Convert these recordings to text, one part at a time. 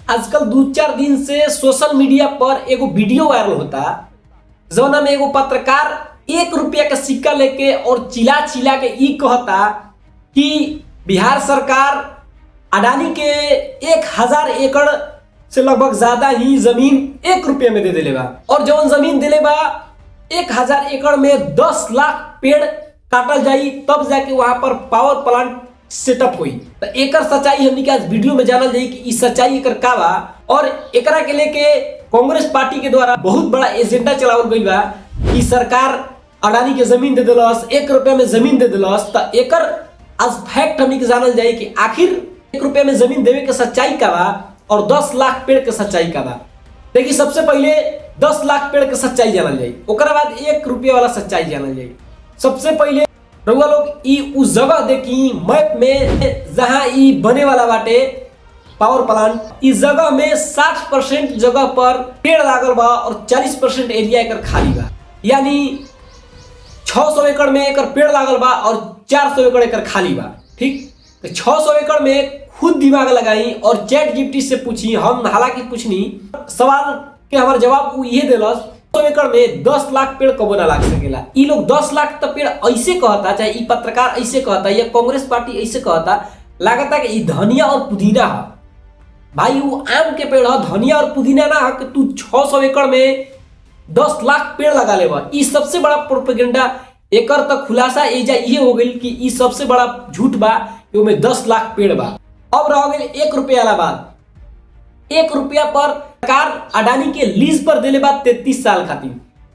आजकल 2-4 दिन से सोशल मीडिया पर एगो वीडियो वायरल होता जौना में एगो पत्रकार 1 रुपया का सिक्का लेके और चिल्ला चिल्ला के ई कहता कि बिहार सरकार अडानी के 1000 एकड़ से लगभग ज्यादा ही जमीन 1 रुपये में दे देले बा और जौन जमीन दिले बा 1000 एकड़ में 10 लाख पेड़ काटल जाई तब जाके वहां पर पावर प्लांट सेटअप हुई। तो एकर सच्चाई हमनी के आज वीडियो में जानल जाई कि ई सच्चाई एकर का बा और एकरा के लेके कांग्रेस पार्टी के द्वारा बहुत बड़ा एजेंडा चलावल गई बा कि सरकार अडानी के जमीन दे दिलस 1 रुपये में जमीन दे दिलस। तो एकर आज फैक्ट हमनी के जानल जाई कि आखिर 1 रुपये में जमीन देवे के सच्चाई का बा और 10 लाख पेड़ के सच्चाई का बा। देखिए सबसे पहले 10 लाख पेड़ के सच्चाई जानल जाई, ओकरा बाद 1 रुपये वाला सच्चाई जानल जाई। सबसे पहले रउआ लोग ई उस जगह देखी मैप में जहां ई बने वाला बाटे पावर प्लांट, इस जगह में 60% जगह पर पेड़ लागल बा और 40% एरिया एकर खाली बा। यानी 600 एकड़ में एकर पेड़ लागल बा और 400 एकड़ एकर खाली बा। ठीक, तो 600 एकड़ में खुद दिमाग लगाई और चैट जीपीटी से पूछी, हम हालांकि पूछनी सवाल के हमारा जवाब वो ये दिलस 100 एकड़ में 10 लाख पेड़ कबो ना लाग सकेला। ई लोग 10 लाख तो पेड़ ऐसे कहता, चाहे ई पत्रकार ऐसे कहता या कांग्रेस पार्टी ऐसे कहता, लागता कि ई धनिया और पुदीना है। भाई वो आम के पेड़ है, धनिया और पुदीना ना है कि तू 600 एकड़ में 10 लाख पेड़ लगा लेबा। ई सबसे बड़ा प्रोपेगेंडा एकर तक खुलासा एजा ये हो गई कि ई सबसे बड़ा झूठ बा कि उसमें 10 लाख पेड़ बा। अब रह गई 1 रुपया वाला बात। 1 रुपया पर सरकार अडानी के लीज पर देले बा 33 साल खातिर।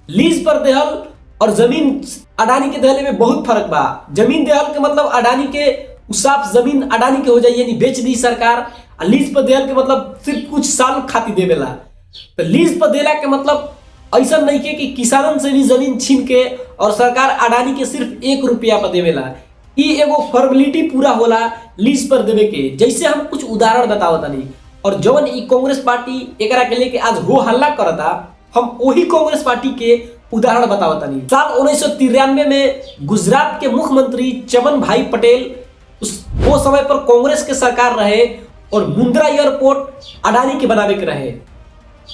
लीज पर देहल और जमीन अडानी के देहले में बहुत फर्क बा। जमीन देहल के मतलब अडानी के साफ जमीन अडानी के हो जाए यानी बेच दी सरकार, और लीज पर देहल के मतलब सिर्फ कुछ साल खातिर देवेला। तो लीज पर देला के मतलब ऐसा नहीं के कि किसानन से भी जमीन छीन के और सरकार अडानी के सिर्फ 1 रुपया पर देवेला। ई एगो फॉर्मेलिटी पूरा होला लीज पर देवे के। जैसे हम कुछ उदाहरण बतावत नहीं और जवन ई कांग्रेस पार्टी एकरा के लेके आज हो हल्ला करता, हम वही कांग्रेस पार्टी के उदाहरण बतावत नहीं। साल 1993 में गुजरात के मुख्यमंत्री चमन भाई पटेल वो समय पर कांग्रेस के सरकार रहे और मुंद्रा एयरपोर्ट अडानी के बनावे के रहे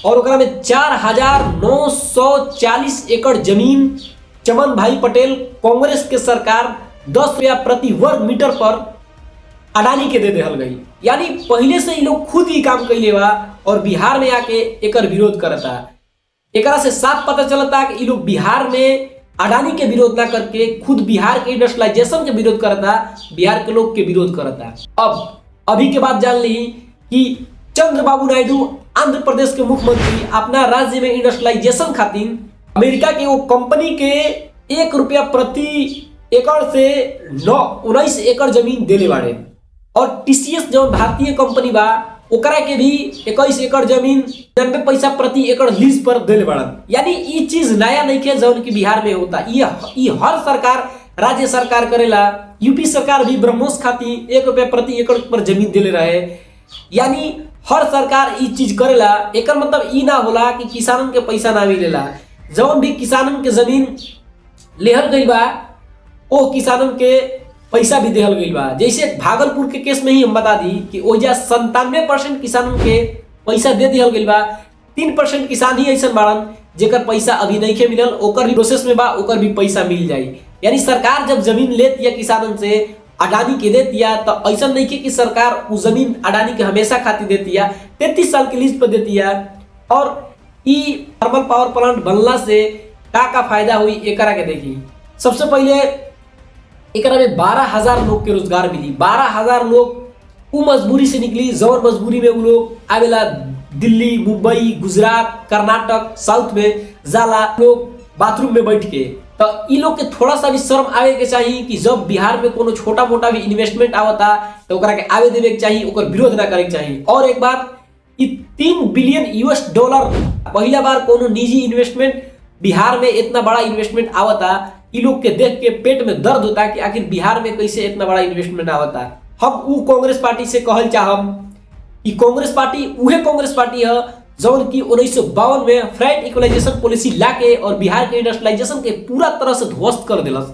और ओकरा में 4940 एकड़ जमीन चमन भाई पटेल कांग्रेस के सरकार 10 रुपया प्रति वर्ग मीटर पर अडानी के दे देहल गई। यानी पहले से ही लोग खुद ही काम कैले बा और बिहार में आके एकर विरोध करता। एकरा से साफ पता चलता कि ये लोग बिहार में अडानी के विरोध ना करके खुद बिहार के इंडस्ट्रियलाइजेशन के विरोध करता, बिहार के लोग के विरोध करता। अब अभी के बाद जान ली कि चंद्रबाबू नायडू आंध्र प्रदेश के मुख्यमंत्री अपना राज्य में इंडस्ट्रियलाइजेशन खातिर अमेरिका के वो कंपनी के 1 रुपया प्रति एकड़ से 19 एकड़ जमीन देले बाड़े और टीसीएस जो भारतीय कंपनी बा ओकरा के भी 21 एकड़ जमीन 90 पैसा प्रति एकड़ लीज पर देले बाड़न। यानी ई चीज नया नहीं है जौन की बिहार में होता। ई हर सरकार राज्य सरकार करेला। यूपी सरकार भी ब्रह्मोस खातिर 1 रुपया प्रति एकड़ पर जमीन देले रहे। यानी हर सरकार ई चीज करेला। एकर मतलब ई ना होला कि किसानन के पैसा ना मिलेला। जौन भी किसानन के जमीन लेहल गई बा ओ किसानन के पैसा भी देहल गई बा। जैसे भागलपुर के केस में ही हम बता दी कि ओइजा 97% किसानन के पैसा दे दिहल गई बा। 3% किसान ही ऐसा बाड़न जेकर पैसा अभी नहीं के मिलल, ओकर भी प्रोसेस में बा, ओकर भी पैसा मिल जाई। यानी सरकार जब जमीन लेती है किसानन से अडानी के देती है तो ऐसा नहीं के कि सरकार उस जमीन अडानी के हमेशा खातिर देती है, 33 साल की लीज पर देती है। और ई थर्मल पावर प्लांट बनला से का फायदा हुई एकरा के देखी। सबसे पहले एकरा में 12,000 लोग के रोजगार मिली। 12,000 लोग वो मजबूरी से निकली जौन मजबूरी में वो लोग आवेला दिल्ली, मुंबई, गुजरात, कर्नाटक, साउथ में जाला लोग बाथरूम में बैठ के। तो ई लोग के थोड़ा सा भी शर्म आवे के चाहिए कि जब बिहार में कोनो छोटा मोटा भी इन्वेस्टमेंट आवता तो ओकरा के आवे देवे के चाहिए, ओकर विरोध ना करे के चाहिए। और एक बात, ई 3 बिलियन यूएस डॉलर पहला बार कोनो निजी इन्वेस्टमेंट बिहार में इतना बड़ा इन्वेस्टमेंट आवता। ई लोग के देख के पेट में दर्द होता कि आखिर बिहार में कैसे इतना बड़ा इन्वेस्टमेंट आवता। हम वो कांग्रेस पार्टी से कहल चाहम कि कांग्रेस पार्टी उहे कांग्रेस पार्टी है जौन की 1952 में फ्लैट इक्वलाइजेशन पॉलिसी लाके और बिहार के इंडस्ट्रियलाइजेशन के पूरा तरह से ध्वस्त कर दिलस।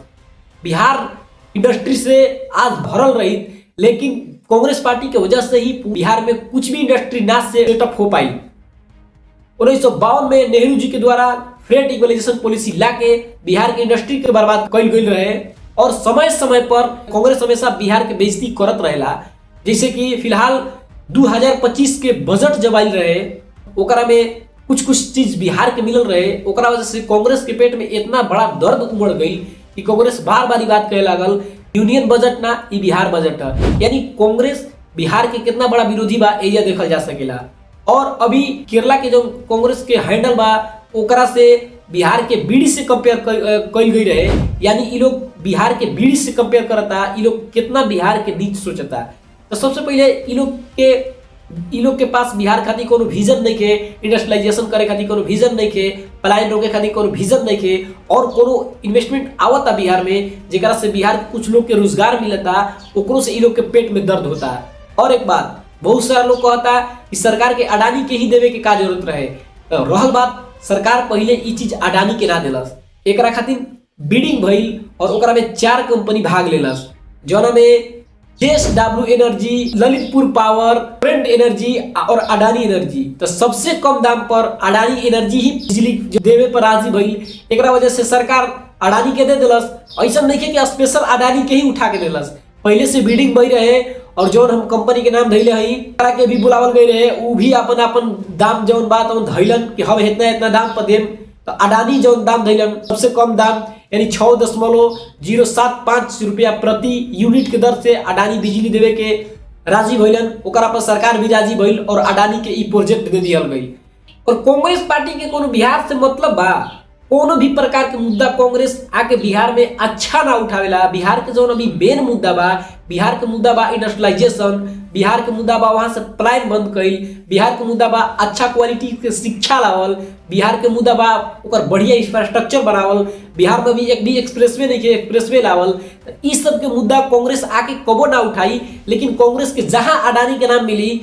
बिहार इंडस्ट्री से आज भरल रही लेकिन कांग्रेस पार्टी के वजह से ही बिहार में कुछ भी इंडस्ट्री ना से सेटअप हो पाई। 1952 में नेहरू जी के द्वारा फ्रेट इक्वलाइजेशन पॉलिसी लाके बिहार के इंडस्ट्री के बर्बाद कइल गइल रहे और समय समय पर कांग्रेस हमेशा बिहार के बेइज्जती करत रहेला। जैसे कि फिलहाल 2025 के बजट जब आइल रहे ओकरा में कुछ कुछ चीज बिहार के मिलल रहे, ओकरा वजह से कांग्रेस के पेट में इतना बड़ा दर्द उमड़ गई कि कांग्रेस बार बार बात कहे लागल यूनियन बजट ना ई बिहार बजट है। यानी कांग्रेस बिहार के कितना बड़ा विरोधी बा एरिया देखल जा सकेला। और अभी केरला के जो कांग्रेस के हैंडल बा ओकरा से बिहार के बीडी से कंपेयर कइल गई रहे। यानी ई लोग बिहार के बीडी से कंपेयर करता, ई लोग कितना बिहार के नीच सोचता। तो सबसे पहले ई लोग के पास बिहार खातिर कोनो विजन नहीं के, इंडस्ट्रियलाइजेशन करे खातिर कोनो विजन नहीं के, पलायन रोके खातिर कोनो विजन नहीं के और कोनो इन्वेस्टमेंट आवता बिहार में जेकरा से बिहार के कुछ लोग के रोजगार मिलता, ओकरो से ई लोग के पेट में दर्द होता। और एक बात बहुत सारा लोग कहता कि सरकार के अडानी के ही देवे के का जरूरत रहे। तो रहल बात सरकार पहले ई चीज अडानी के ना देलस, एकरा खातिर बिडिंग भइल और ओकरा में 4 कंपनी भाग लेलस जौना में JSW energy, Lalitpur power, trend energy और अडानी एनर्जी। तो सबसे कम दाम पर अडानी एनर्जी ही बिजली देवे पर राजी भइल। एकरा वजह से सरकार अडानी के दे देलस। ऐसा नहीं कि स्पेशल अडानी के ही उठा के देलस, पहले से बिडिंग भई रहे और जौन हम कंपनी के नाम धैले हई ओकरा के भी बुलावल गई रहे, उ भी अपन अपन दाम जौन बात हम धैलन कि हम इतना इतना दाम पर देम। तो अडानी जौन दाम धैलन सबसे कम दाम यानी 6.075 रुपया प्रति यूनिट के दर से अडानी बिजली देवे के राजी भइलन। ओकरा पर सरकार भी राजी भइल और अडानी के ई प्रोजेक्ट दे दियल गई। और कांग्रेस पार्टी के कोनो बिहार से मतलब बा, कोनो भी प्रकार के मुद्दा कांग्रेस आके बिहार में अच्छा ना उठावेला। बिहार के जौन अभी मेन मुद्दा बा, बिहार के मुद्दा बा इंडस्ट्रियलाइजेशन, बिहार के मुद्दा बा वहां से पलायन बंद कइल, बिहार के मुद्दा बा अच्छा क्वालिटी के शिक्षा लावल, बिहार के मुद्दा बा ओकर बढ़िया इंफ्रास्ट्रक्चर बनावल, बिहार में भी एक भी एक्सप्रेसवे नहीं के एक्सप्रेसवे लावल। ई सब के मुद्दा कांग्रेस आके कबो ना उठाई, लेकिन कांग्रेस के जहां अडानी के नाम मिली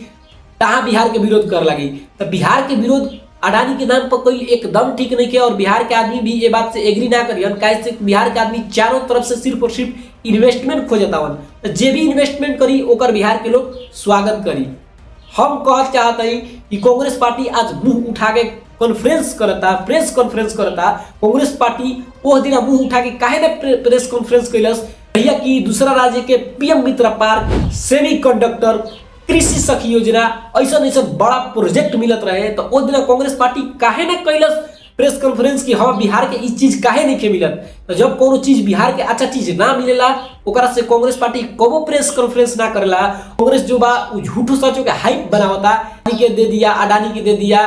तहां बिहार के विरोध कर लगी। तो बिहार के विरोध अडानी के नाम पर कोई एकदम ठीक नहीं किया और बिहार के आदमी भी ये बात से एग्री ना करियन। कैसे बिहार के आदमी चारों तरफ से सिर्फ और सिर्फ इन्वेस्टमेंट खोजतावन, तो जे भी इन्वेस्टमेंट करी ओकर बिहार के लोग स्वागत करी। हम कहत चाहते हैं कि कांग्रेस पार्टी आज मुंह उठा के कॉन्फ्रेंस करता, प्रेस कॉन्फ्रेंस करता। कांग्रेस पार्टी वो दिन मुंह उठा के काहे ना प्रेस कॉन्फ्रेंस कैलस भैया कि दूसरा राज्य के पीएम मित्र पार्क, सेमी कंडक्टर, कृषि सखी योजना ऐसा बड़ा प्रोजेक्ट मिलत रहे। तो उस दिन कांग्रेस पार्टी काहे ना कैलस प्रेस कॉन्फ्रेंस की हम बिहार के इस चीज काहे नहीं के मिलत। तो जब कोनो चीज बिहार के अच्छा चीज ना मिलेला ओकरा से कांग्रेस पार्टी कबो प्रेस कॉन्फ्रेंस ना करेला। कांग्रेस जो बा झूठो सचो के हाइप बनावता, अडानी के दे दिया, अडानी के दे दिया।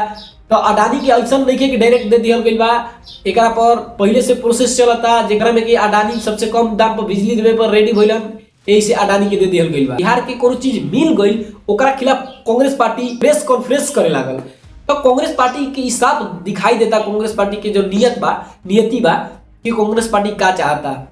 तो अडानी के ऐसा नहीं कि डायरेक्ट दे दिया गइल बा, एकरा पर पहले से प्रोसेस चलता जेकरा में कि अडानी सबसे कम दाम पर बिजली देवे पर रेडी भइलन, यही से अडानी के दे दिया गइल बा। बिहार के कोनो चीज मिल गइल ओकरा खिलाफ कांग्रेस पार्टी प्रेस कॉन्फ्रेंस करे लागल। तो कांग्रेस पार्टी के हिसाब दिखाई देता, कांग्रेस पार्टी के जो नियति बा कि कांग्रेस पार्टी का चाहता।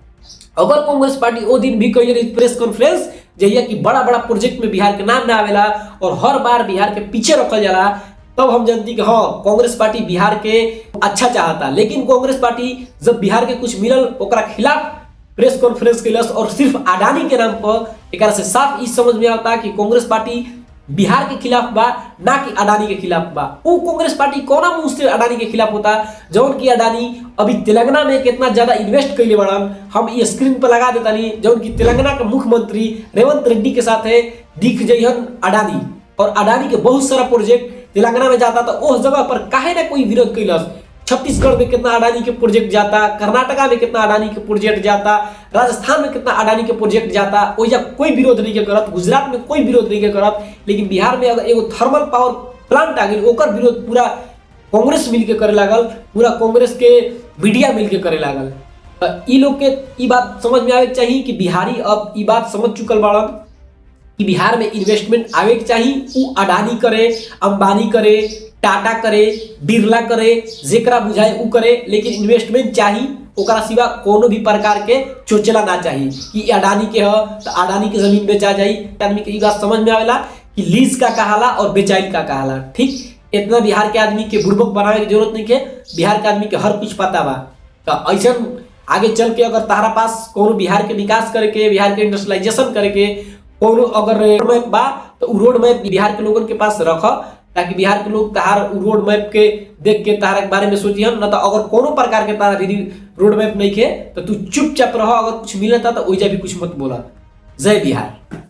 अगर कांग्रेस पार्टी वो दिन भी कही प्रेस कॉन्फ्रेंस जहिया कि बड़ा बड़ा प्रोजेक्ट में बिहार के नाम ना आवेला और हर बार बिहार के पीछे रखल जाला, तब हम जानती कि हाँ कांग्रेस पार्टी बिहार के अच्छा चाहता। लेकिन कांग्रेस पार्टी जब बिहार के कुछ मिलल ओकरा खिलाफ प्रेस कॉन्फ्रेंस कैलस और सिर्फ अडानी के नाम पर, एकरा से साफ इस समझ में आता कि कांग्रेस पार्टी बिहार के खिलाफ बा ना कि अडानी के खिलाफ बा। वो कांग्रेस पार्टी कौन मुंह से अडानी के खिलाफ होता जौन की अडानी अभी तेलंगाना में कितना ज्यादा इन्वेस्ट कैले बड़न। हम ये स्क्रीन पर लगा देता नहीं जौन की तेलंगाना के मुख्यमंत्री रेवंत रेड्डी के साथ है दिख जइहन अडानी, और अडानी के बहुत सारा प्रोजेक्ट तेलंगाना में जाता। तो उस जगह पर काहे ना कोई विरोध कैलस। छत्तीसगढ़ में कितना अडानी के प्रोजेक्ट जाता, कर्नाटका में कितना अडानी के प्रोजेक्ट जाता, राजस्थान में कितना अडानी के प्रोजेक्ट जाता, ओइजा कोई विरोध नहीं के करत, गुजरात में कोई विरोध नहीं के करत। लेकिन बिहार में अगर एगो थर्मल पावर प्लांट आ गई ओकर विरोध पूरा कांग्रेस मिल के करे लागल, पूरा कांग्रेस के मीडिया मिल के करे लागल। ई लोग के ई बात समझ में आवे चाहिए कि बिहारी अब ई बात समझ चुकल बाड़न कि बिहार में इन्वेस्टमेंट आवे के चाहिए। उ अडानी करे, अंबानी करे, टाटा करे, बिरला करे, जेकरा बुझाए उ करे, लेकिन इन्वेस्टमेंट चाहिए। ओकरा सिवा कोनो भी प्रकार के चोचला ना चाहिए कि अडानी के ह तो अडानी के जमीन बेचा जाई। आदमी के ई बात समझ में आवेला कि लीज का कहाला और बेचाई का कहाला। ठीक इतना बिहार के आदमी के बुर्बक बनावे की जरूरत नहीं है, बिहार के आदमी के हर कुछ पता बा। तो ऐसा आगे चल के अगर तारा पास कोनो बिहार के विकास करे के, बिहार के इंडस्ट्रियलाइजेशन करे के, कोनो अगर रोड मैप बा तो उ रोड मैप बिहार के लोगन के पास रख, ताकि बिहार के लोग तहार रोड मैप के देख के तहार के बारे में सोचिहन। न तो अगर कोनो प्रकार के तारा रोड मैप नहीं खे तो तू चुपचाप रह, अगर कुछ मिलता तो ओइजा भी कुछ मत बोला। जय बिहार।